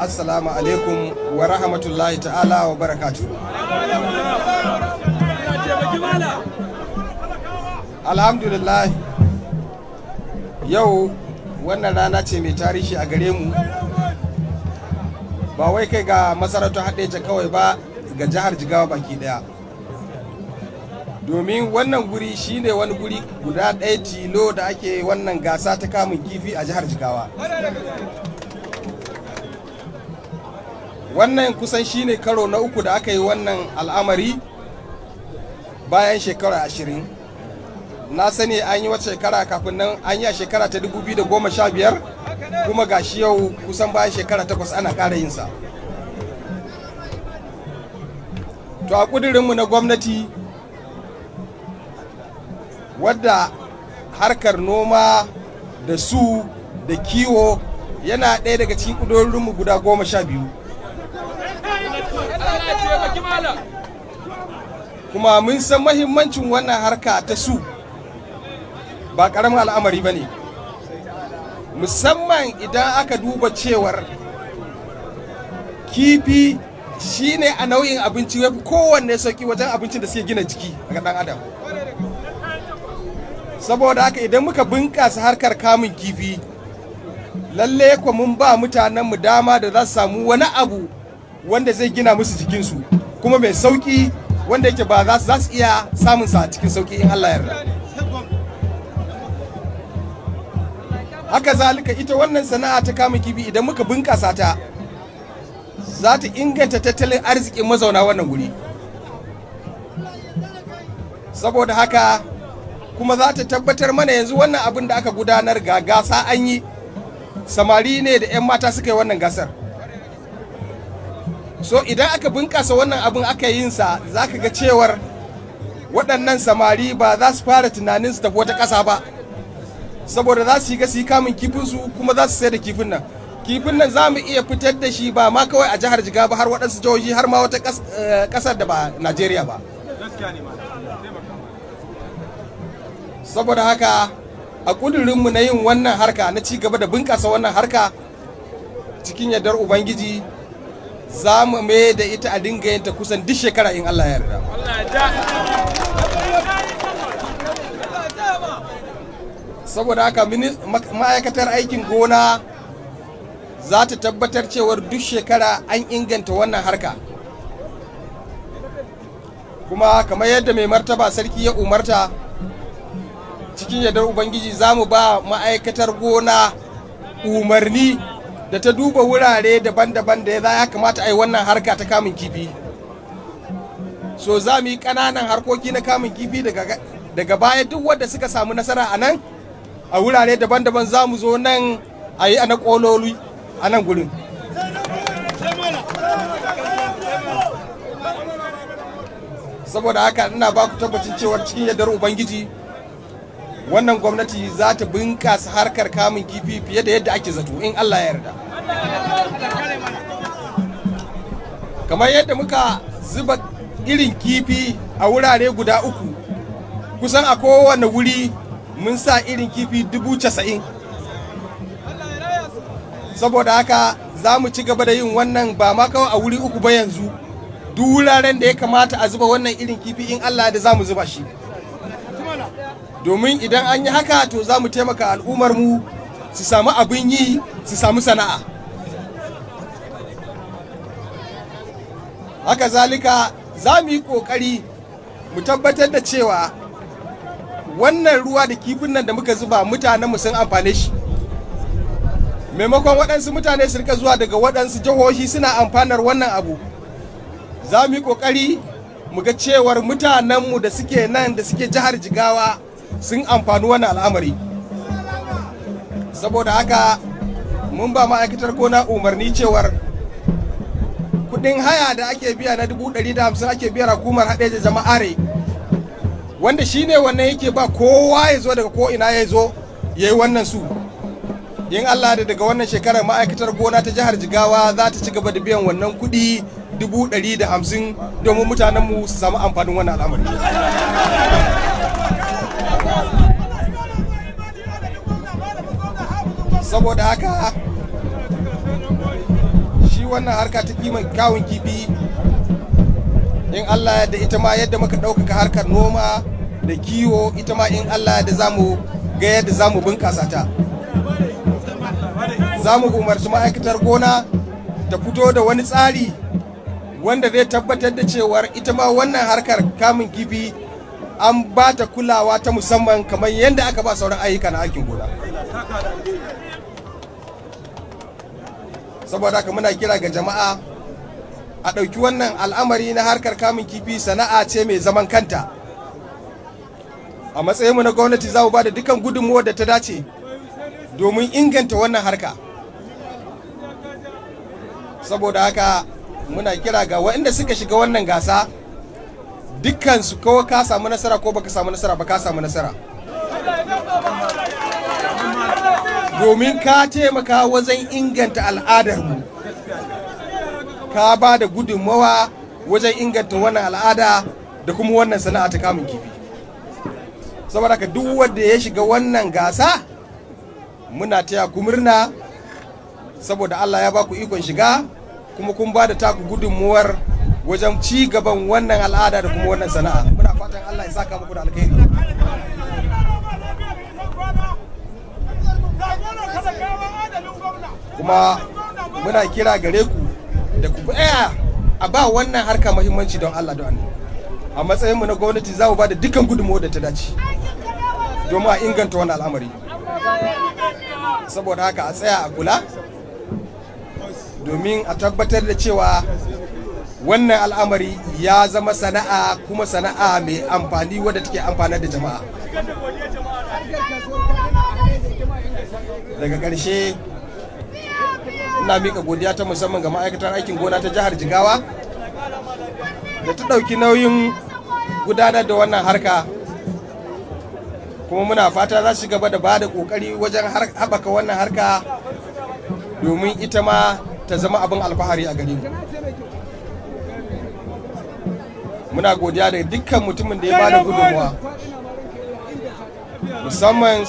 Assalamu alaikum wa rahmatullahi ta'ala wa barakatuh. Alhamdulillah, yau wannan rana ce mai tarihi a gare mu, ba wai kai ga masarautar Haɗeja kawai ba, ga jihar Jigawa baki daya. Domin wannan guri shine wani guri guda ɗaya tilo da ake wannan gasa ta kamun kifi a jihar Jigawa. Wannan kusan shine karo na uku da aka yi wannan al'amari bayan shekara 20. Na sani an yi wata shekara kafin nan, an yi a shekara ta 2015, kuma ga shi yau kusan bayan shekara 8 ana ƙara yinsa. To a ƙudurinmu na gwamnati, wadda harkar noma da su da kiwo yana ɗaya daga cikin ƙudurinmu guda 12. Kuma mun san mahimmancin wannan harka ta su ba ƙaramin al'amari ba ne, musamman idan aka duba cewar kifi shine a nau'in abinci yafi kowanne sauki wajen abincin da suke gina jiki ga ɗan adam. Saboda haka idan muka bunƙasa harkar kamun kifi, lalle ko mun ba mutanenmu dama da za su samu wani abu wanda zai gina musu jikinsu, kuma mai sauki wanda yake ba za su iya samun sa cikin sauki in Allah yarda. Haka zalika ita wannan sana'a ta kamun kifi idan muka bunƙasa ta, za ta inganta tattalin arzikin mazauna wannan guri. Saboda haka kuma za ta tabbatar mana yanzu wannan abin da aka gudanar ga gasa an yi, samari ne da 'yan mata suka yi wannan gasar. So idan aka bunƙasa wannan abin aka yin sa, za ka ga cewar waɗannan samari ba za su fara tunanin su tafi wata ƙasa ba, saboda za su yi kamun kifinsu kuma za su sai da kifin nan. Kifin nan za mu iya fitar da shi ba ma kawai a jihar Jigawa ba, har waɗansu jihohi, har ma wata ƙasar da ba Najeriya ba. Saboda haka a ƙudurinmu na yin wannan harka, na ci gaba da bunƙasa wannan harka, cikin yardar Ubangiji za mu mai da ita a dinga yin ta kusan duk shekara in Allah ya yarda. Saboda haka ma'aikatar aikin gona za ta tabbatar cewar duk shekara an inganta wannan harka. Kuma kamar yadda mai martaba sarki ya umarta, cikin yardar Ubangiji za mu ba ma'aikatar gona umarni da ta duba wurare daban-daban da ya kamata a yi wannan harka ta kamun kifi. So za mu yi ƙananan harkoki na kamun kifi daga baya, duk wadda suka samu nasara a nan a wurare daban-daban za mu zo nan a yi a na ƙololi a nan gurin. Saboda haka ina ba ku tabbacin cewar cikin yardar Ubangiji wannan gwamnati za ta bunƙasa harkar kamun kifi fiye da yadda ake zato in Allah ya yarda. Kamar yadda muka zuba irin kifi a wurare guda 3, kusan a kowane wuri mun sa irin kifi 90,000. Saboda haka za mu ci gaba da yin wannan ba ma kawai a wuri 3 ba yanzu, duk wuraren da ya kamata a zuba wannan irin kifi in Allah da za mu zuba shi. Domin idan an yi haka, to za mu taimaka al'ummarmu su samu abin yi, su samu sana'a. Haka zalika za mu yi ƙoƙari mu tabbatar da cewa wannan ruwa da kifin nan da muka zuba mutanenmu sun amfane shi. Maimakon waɗansu mutane su rika zuwa daga waɗansu jihohi suna amfanar wannan abu, za mu yi ƙoƙari mu ga cewar mutanenmu da suke nan, da suke jihar Jigawa, sun amfani wannan al'amari. Saboda haka mun ba ma'aikatar gona umarni cewar kudin haya da ake biya na 150 ake biya hukumar Haɗeja Jama'are, wanda shine wannan yake ba kowa ya zo daga ko'ina ya zo ya yi wannan su. In Allah da daga wannan shekarar ma'aikatar gona ta jihar Jigawa za ta ci gaba da biyan wannan kudi 150 domin mutanenmu su samu amfanin wannan al'amari. Saboda haka wannan harka ta kawun kifi in Allah da ita ma yadda muka ɗaukaka harkar noma da kiwo ita ma in Allah da zamu ga yadda zamu bunƙasa ta. Za mu umarci ma'aikatar gona ta fito da wani tsari wanda zai tabbatar da cewar ita ma wannan harkar kamun kifi an ba ta kulawa ta musamman kamar yadda aka ba sauran ayyuka na aikin gona. Saboda haka muna kira ga jama'a a ɗauki wannan al'amari na harkar kamun kifi sana'a ce mai zaman kanta. A matsayinmu na gwamnati za mu ba da dukkan gudunmuwar da ta dace domin inganta wannan harka. Saboda haka muna kira ga waɗanda suka shiga wannan gasa dukkansu ko ka samu nasara ko baka samu nasara ba ka samu nasara, domin ka taimaka wajen inganta al'adarmu, ka ba da gudunmawa wajen inganta wannan al'ada da kuma wannan sana'a ta kamun kifi. Saboda haka duk wanda ya shiga wannan gasa muna taya ku murna, saboda Allah ya ba ku ikon shiga kuma kun ba da taku gudunmuwar wajen ci gaban wannan al'ada da kuma wannan sana'a. Muna fatan Allah ya saka muku da alkhairi. Kuma muna kira gare ku da ku tsaya a ba wannan harka muhimmanci don Allah don Allah. A matsayinmu na gwamnati za mu ba da dukkan gudunmuwar da ta dace domin a inganta wannan al'amari. Saboda haka a tsaya a kula domin a tabbatar da cewa wannan al'amari ya zama sana'a kuma sana'a mai amfani wadda take amfanar da jama'a. Daga ƙarshe ina miƙa godiya ta musamman ga ma'aikatar aikin gona ta jihar Jigawa da ta ɗauki nauyin gudanar da wannan harka, kuma muna fata za su gaba da ba da ƙoƙari wajen haɓaka wannan harka domin ita ma ta zama abin alfahari a gare mu. Muna godiya da dukkan mutumin da ya ba da gudunmuwa, musamman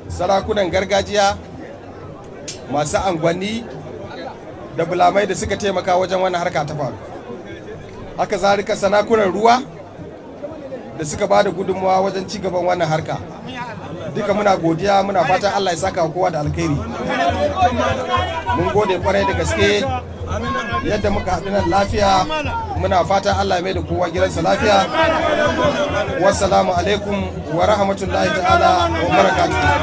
sarakunan gargajiya, masu angwanni da bulamai da suka taimaka wajen wannan harka ta faru. Haka zalika sarakunan ruwa da suka ba da gudunmawa wajen ci gaban wannan harka. Duka muna godiya, muna fatan Allah ya saka kowa da alkhairi. Mun gode kwarai da gaske yadda muka haɗu nan lafiya, muna fatan Allah ya mai da kowa gidansa lafiya. Wassalamu alaikum wa rahmatullahi ta'ala wa barakatuh.